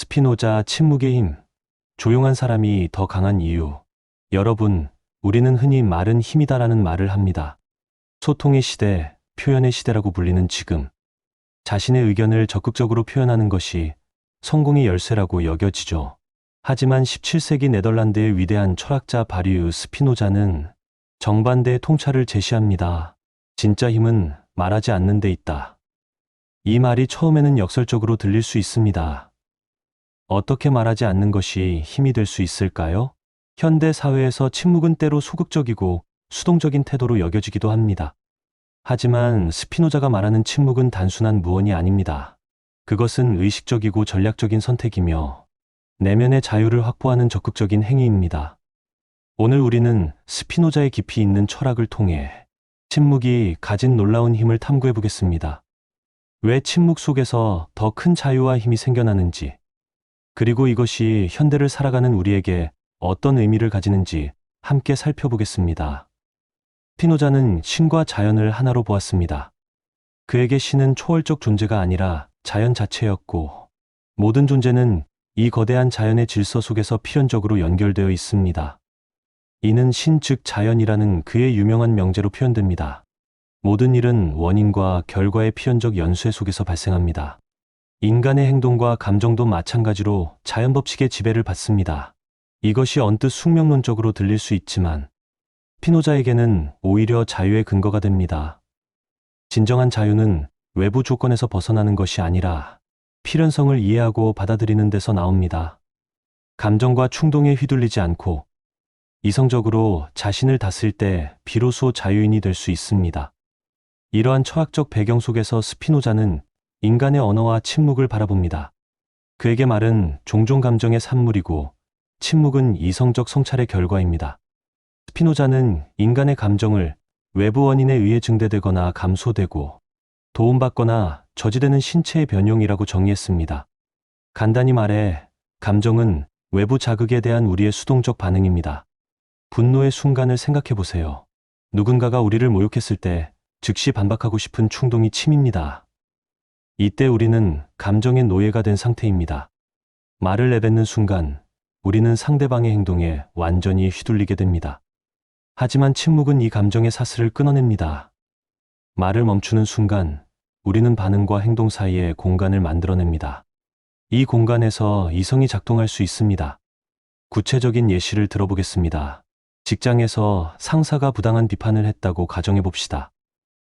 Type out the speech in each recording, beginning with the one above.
스피노자 침묵의 힘, 조용한 사람이 더 강한 이유. 여러분, 우리는 흔히 말은 힘이다라는 말을 합니다. 소통의 시대, 표현의 시대라고 불리는 지금, 자신의 의견을 적극적으로 표현하는 것이 성공의 열쇠라고 여겨지죠. 하지만 17세기 네덜란드의 위대한 철학자 바리우 스피노자는 정반대의 통찰을 제시합니다. 진짜 힘은 말하지 않는 데 있다. 이 말이 처음에는 역설적으로 들릴 수 있습니다. 어떻게 말하지 않는 것이 힘이 될 수 있을까요? 현대 사회에서 침묵은 때로 소극적이고 수동적인 태도로 여겨지기도 합니다. 하지만 스피노자가 말하는 침묵은 단순한 무언이 아닙니다. 그것은 의식적이고 전략적인 선택이며 내면의 자유를 확보하는 적극적인 행위입니다. 오늘 우리는 스피노자의 깊이 있는 철학을 통해 침묵이 가진 놀라운 힘을 탐구해 보겠습니다. 왜 침묵 속에서 더 큰 자유와 힘이 생겨나는지, 그리고 이것이 현대를 살아가는 우리에게 어떤 의미를 가지는지 함께 살펴보겠습니다. 스피노자는 신과 자연을 하나로 보았습니다. 그에게 신은 초월적 존재가 아니라 자연 자체였고, 모든 존재는 이 거대한 자연의 질서 속에서 필연적으로 연결되어 있습니다. 이는 신 즉 자연이라는 그의 유명한 명제로 표현됩니다. 모든 일은 원인과 결과의 필연적 연쇄 속에서 발생합니다. 인간의 행동과 감정도 마찬가지로 자연 법칙의 지배를 받습니다. 이것이 언뜻 숙명론적으로 들릴 수 있지만 스피노자에게는 오히려 자유의 근거가 됩니다. 진정한 자유는 외부 조건에서 벗어나는 것이 아니라 필연성을 이해하고 받아들이는 데서 나옵니다. 감정과 충동에 휘둘리지 않고 이성적으로 자신을 다스릴 때 비로소 자유인이 될 수 있습니다. 이러한 철학적 배경 속에서 스피노자는 인간의 언어와 침묵을 바라봅니다. 그에게 말은 종종 감정의 산물이고 침묵은 이성적 성찰의 결과입니다. 스피노자는 인간의 감정을 외부 원인에 의해 증대되거나 감소되고 도움받거나 저지되는 신체의 변용이라고 정의했습니다. 간단히 말해 감정은 외부 자극에 대한 우리의 수동적 반응입니다. 분노의 순간을 생각해 보세요. 누군가가 우리를 모욕했을 때 즉시 반박하고 싶은 충동이 침입니다. 이때 우리는 감정의 노예가 된 상태입니다. 말을 내뱉는 순간 우리는 상대방의 행동에 완전히 휘둘리게 됩니다. 하지만 침묵은 이 감정의 사슬을 끊어냅니다. 말을 멈추는 순간 우리는 반응과 행동 사이에 공간을 만들어냅니다. 이 공간에서 이성이 작동할 수 있습니다. 구체적인 예시를 들어보겠습니다. 직장에서 상사가 부당한 비판을 했다고 가정해 봅시다.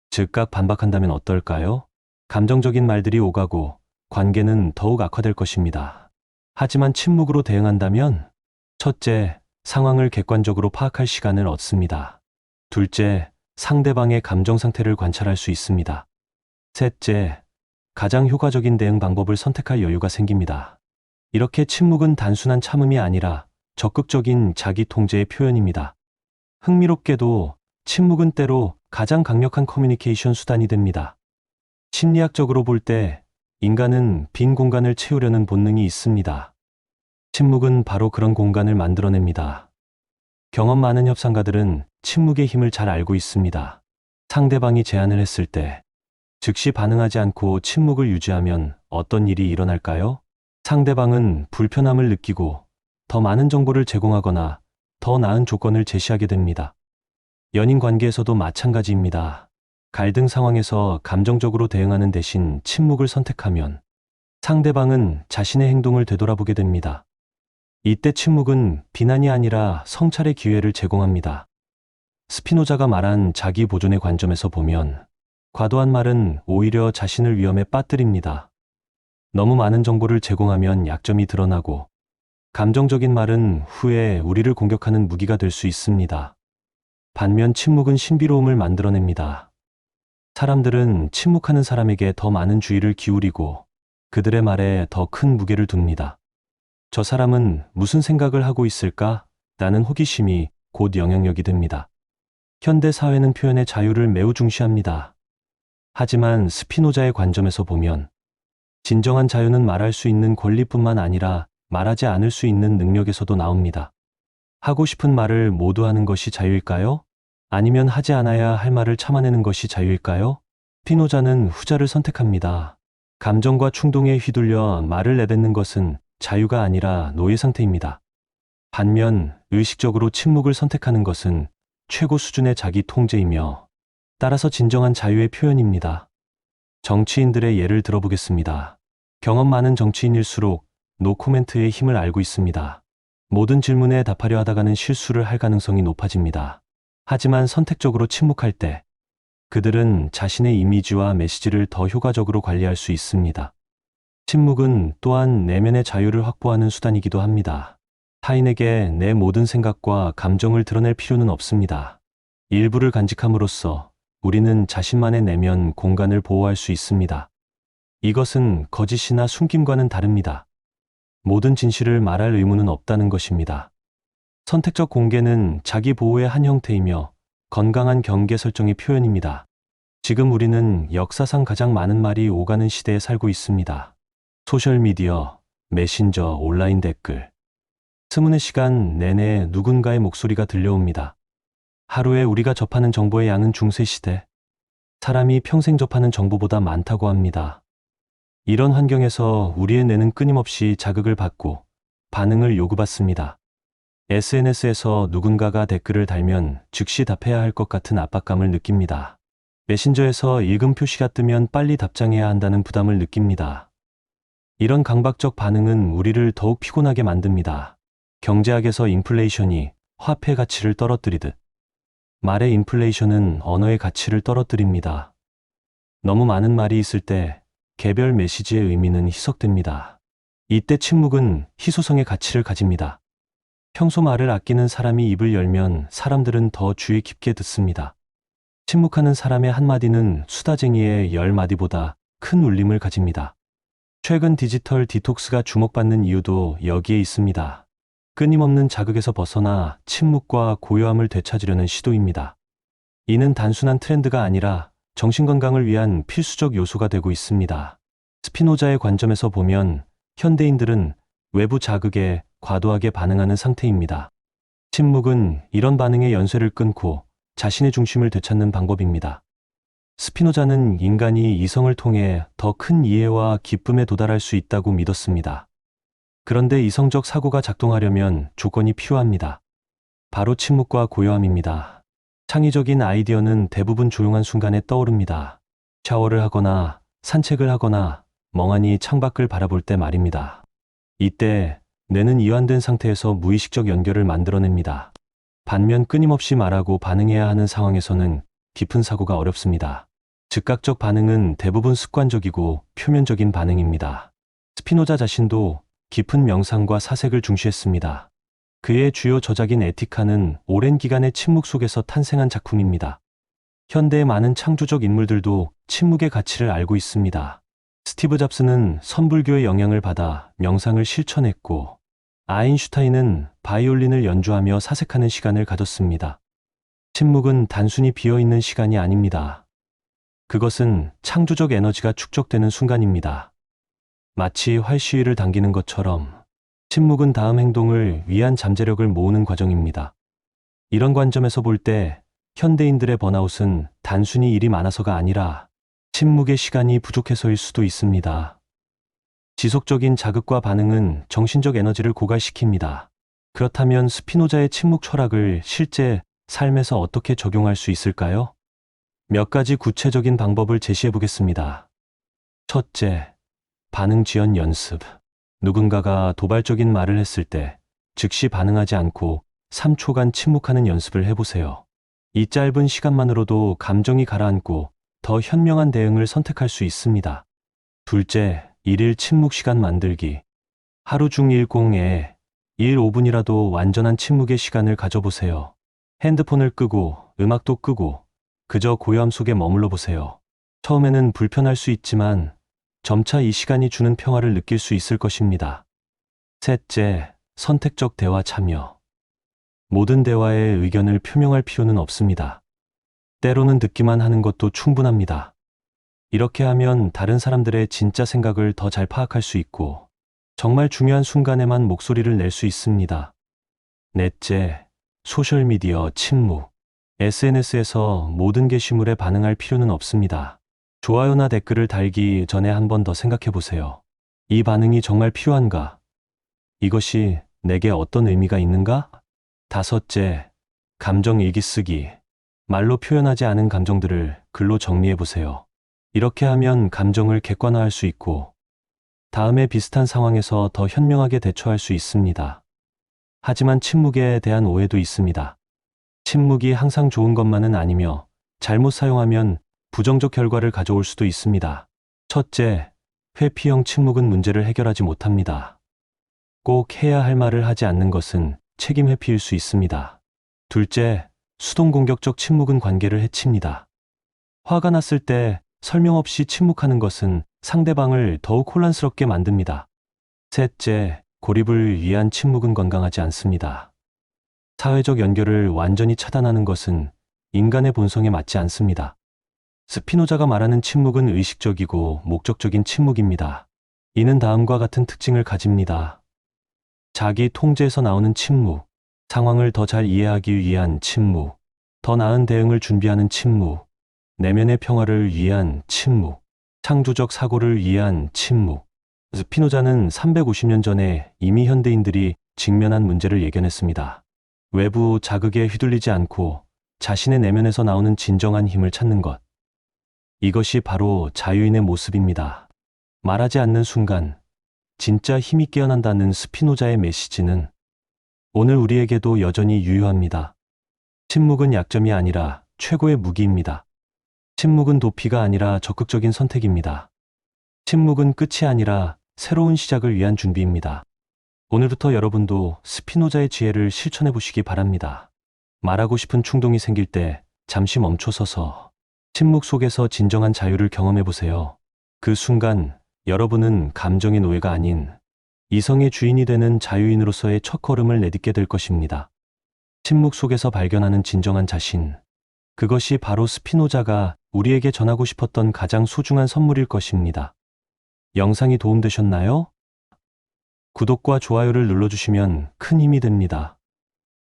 즉각 반박한다면 어떨까요? 감정적인 말들이 오가고 관계는 더욱 악화될 것입니다. 하지만 침묵으로 대응한다면 첫째, 상황을 객관적으로 파악할 시간을 얻습니다. 둘째, 상대방의 감정 상태를 관찰할 수 있습니다. 셋째, 가장 효과적인 대응 방법을 선택할 여유가 생깁니다. 이렇게 침묵은 단순한 참음이 아니라 적극적인 자기 통제의 표현입니다. 흥미롭게도 침묵은 때로 가장 강력한 커뮤니케이션 수단이 됩니다. 심리학적으로 볼 때 인간은 빈 공간을 채우려는 본능이 있습니다. 침묵은 바로 그런 공간을 만들어냅니다. 경험 많은 협상가들은 침묵의 힘을 잘 알고 있습니다. 상대방이 제안을 했을 때 즉시 반응하지 않고 침묵을 유지하면 어떤 일이 일어날까요? 상대방은 불편함을 느끼고 더 많은 정보를 제공하거나 더 나은 조건을 제시하게 됩니다. 연인 관계에서도 마찬가지입니다. 갈등 상황에서 감정적으로 대응하는 대신 침묵을 선택하면 상대방은 자신의 행동을 되돌아보게 됩니다. 이때 침묵은 비난이 아니라 성찰의 기회를 제공합니다. 스피노자가 말한 자기 보존의 관점에서 보면 과도한 말은 오히려 자신을 위험에 빠뜨립니다. 너무 많은 정보를 제공하면 약점이 드러나고 감정적인 말은 후에 우리를 공격하는 무기가 될 수 있습니다. 반면 침묵은 신비로움을 만들어냅니다. 사람들은 침묵하는 사람에게 더 많은 주의를 기울이고 그들의 말에 더 큰 무게를 둡니다. 저 사람은 무슨 생각을 하고 있을까? 라는 호기심이 곧 영향력이 됩니다. 현대 사회는 표현의 자유를 매우 중시합니다. 하지만 스피노자의 관점에서 보면 진정한 자유는 말할 수 있는 권리뿐만 아니라 말하지 않을 수 있는 능력에서도 나옵니다. 하고 싶은 말을 모두 하는 것이 자유일까요? 아니면 하지 않아야 할 말을 참아내는 것이 자유일까요? 스피노자는 후자를 선택합니다. 감정과 충동에 휘둘려 말을 내뱉는 것은 자유가 아니라 노예 상태입니다. 반면 의식적으로 침묵을 선택하는 것은 최고 수준의 자기 통제이며 따라서 진정한 자유의 표현입니다. 정치인들의 예를 들어보겠습니다. 경험 많은 정치인일수록 노코멘트의 힘을 알고 있습니다. 모든 질문에 답하려 하다가는 실수를 할 가능성이 높아집니다. 하지만 선택적으로 침묵할 때 그들은 자신의 이미지와 메시지를 더 효과적으로 관리할 수 있습니다. 침묵은 또한 내면의 자유를 확보하는 수단이기도 합니다. 타인에게 내 모든 생각과 감정을 드러낼 필요는 없습니다. 일부를 간직함으로써 우리는 자신만의 내면 공간을 보호할 수 있습니다. 이것은 거짓이나 숨김과는 다릅니다. 모든 진실을 말할 의무는 없다는 것입니다. 선택적 공개는 자기 보호의 한 형태이며 건강한 경계 설정의 표현입니다. 지금 우리는 역사상 가장 많은 말이 오가는 시대에 살고 있습니다. 소셜미디어, 메신저, 온라인 댓글. 스무네 시간 내내 누군가의 목소리가 들려옵니다. 하루에 우리가 접하는 정보의 양은 중세시대. 사람이 평생 접하는 정보보다 많다고 합니다. 이런 환경에서 우리의 뇌는 끊임없이 자극을 받고 반응을 요구받습니다. SNS에서 누군가가 댓글을 달면 즉시 답해야 할 것 같은 압박감을 느낍니다. 메신저에서 읽음 표시가 뜨면 빨리 답장해야 한다는 부담을 느낍니다. 이런 강박적 반응은 우리를 더욱 피곤하게 만듭니다. 경제학에서 인플레이션이 화폐 가치를 떨어뜨리듯 말의 인플레이션은 언어의 가치를 떨어뜨립니다. 너무 많은 말이 있을 때 개별 메시지의 의미는 희석됩니다. 이때 침묵은 희소성의 가치를 가집니다. 평소 말을 아끼는 사람이 입을 열면 사람들은 더 주의 깊게 듣습니다. 침묵하는 사람의 한마디는 수다쟁이의 10마디보다 큰 울림을 가집니다. 최근 디지털 디톡스가 주목받는 이유도 여기에 있습니다. 끊임없는 자극에서 벗어나 침묵과 고요함을 되찾으려는 시도입니다. 이는 단순한 트렌드가 아니라 정신건강을 위한 필수적 요소가 되고 있습니다. 스피노자의 관점에서 보면 현대인들은 외부 자극에 과도하게 반응하는 상태입니다. 침묵은 이런 반응의 연쇄를 끊고 자신의 중심을 되찾는 방법입니다. 스피노자는 인간이 이성을 통해 더 큰 이해와 기쁨에 도달할 수 있다고 믿었습니다. 그런데 이성적 사고가 작동하려면 조건이 필요합니다. 바로 침묵과 고요함입니다. 창의적인 아이디어는 대부분 조용한 순간에 떠오릅니다. 샤워를 하거나 산책을 하거나 멍하니 창밖을 바라볼 때 말입니다. 이때 뇌는 이완된 상태에서 무의식적 연결을 만들어냅니다. 반면 끊임없이 말하고 반응해야 하는 상황에서는 깊은 사고가 어렵습니다. 즉각적 반응은 대부분 습관적이고 표면적인 반응입니다. 스피노자 자신도 깊은 명상과 사색을 중시했습니다. 그의 주요 저작인 에티카는 오랜 기간의 침묵 속에서 탄생한 작품입니다. 현대의 많은 창조적 인물들도 침묵의 가치를 알고 있습니다. 스티브 잡스는 선불교의 영향을 받아 명상을 실천했고, 아인슈타인은 바이올린을 연주하며 사색하는 시간을 가졌습니다. 침묵은 단순히 비어있는 시간이 아닙니다. 그것은 창조적 에너지가 축적되는 순간입니다. 마치 활시위를 당기는 것처럼 침묵은 다음 행동을 위한 잠재력을 모으는 과정입니다. 이런 관점에서 볼 때 현대인들의 번아웃은 단순히 일이 많아서가 아니라 침묵의 시간이 부족해서일 수도 있습니다. 지속적인 자극과 반응은 정신적 에너지를 고갈시킵니다. 그렇다면 스피노자의 침묵 철학을 실제 삶에서 어떻게 적용할 수 있을까요? 몇 가지 구체적인 방법을 제시해 보겠습니다. 첫째, 반응 지연 연습. 누군가가 도발적인 말을 했을 때 즉시 반응하지 않고 3초간 침묵하는 연습을 해보세요. 이 짧은 시간만으로도 감정이 가라앉고 더 현명한 대응을 선택할 수 있습니다. 둘째, 일일 침묵 시간 만들기. 하루 중 1공에 5분이라도 완전한 침묵의 시간을 가져보세요. 핸드폰을 끄고 음악도 끄고 그저 고요함 속에 머물러 보세요. 처음에는 불편할 수 있지만 점차 이 시간이 주는 평화를 느낄 수 있을 것입니다. 셋째, 선택적 대화 참여. 모든 대화에 의견을 표명할 필요는 없습니다. 때로는 듣기만 하는 것도 충분합니다. 이렇게 하면 다른 사람들의 진짜 생각을 더 잘 파악할 수 있고 정말 중요한 순간에만 목소리를 낼 수 있습니다. 넷째, 소셜미디어 침묵. SNS에서 모든 게시물에 반응할 필요는 없습니다. 좋아요나 댓글을 달기 전에 한 번 더 생각해 보세요. 이 반응이 정말 필요한가? 이것이 내게 어떤 의미가 있는가? 다섯째, 감정 일기 쓰기. 말로 표현하지 않은 감정들을 글로 정리해 보세요. 이렇게 하면 감정을 객관화할 수 있고, 다음에 비슷한 상황에서 더 현명하게 대처할 수 있습니다. 하지만 침묵에 대한 오해도 있습니다. 침묵이 항상 좋은 것만은 아니며, 잘못 사용하면 부정적 결과를 가져올 수도 있습니다. 첫째, 회피형 침묵은 문제를 해결하지 못합니다. 꼭 해야 할 말을 하지 않는 것은 책임 회피일 수 있습니다. 둘째, 수동공격적 침묵은 관계를 해칩니다. 화가 났을 때 설명 없이 침묵하는 것은 상대방을 더욱 혼란스럽게 만듭니다. 셋째, 고립을 위한 침묵은 건강하지 않습니다. 사회적 연결을 완전히 차단하는 것은 인간의 본성에 맞지 않습니다. 스피노자가 말하는 침묵은 의식적이고 목적적인 침묵입니다. 이는 다음과 같은 특징을 가집니다. 자기 통제에서 나오는 침묵, 상황을 더 잘 이해하기 위한 침묵, 더 나은 대응을 준비하는 침묵, 내면의 평화를 위한 침묵, 창조적 사고를 위한 침묵. 스피노자는 350년 전에 이미 현대인들이 직면한 문제를 예견했습니다. 외부 자극에 휘둘리지 않고 자신의 내면에서 나오는 진정한 힘을 찾는 것. 이것이 바로 자유인의 모습입니다. 말하지 않는 순간 진짜 힘이 깨어난다는 스피노자의 메시지는 오늘 우리에게도 여전히 유효합니다. 침묵은 약점이 아니라 최고의 무기입니다. 침묵은 도피가 아니라 적극적인 선택입니다. 침묵은 끝이 아니라 새로운 시작을 위한 준비입니다. 오늘부터 여러분도 스피노자의 지혜를 실천해 보시기 바랍니다. 말하고 싶은 충동이 생길 때 잠시 멈춰서서 침묵 속에서 진정한 자유를 경험해 보세요. 그 순간 여러분은 감정의 노예가 아닌 이성의 주인이 되는 자유인으로서의 첫걸음을 내딛게 될 것입니다. 침묵 속에서 발견하는 진정한 자신. 그것이 바로 스피노자가 우리에게 전하고 싶었던 가장 소중한 선물일 것입니다. 영상이 도움되셨나요? 구독과 좋아요를 눌러주시면 큰 힘이 됩니다.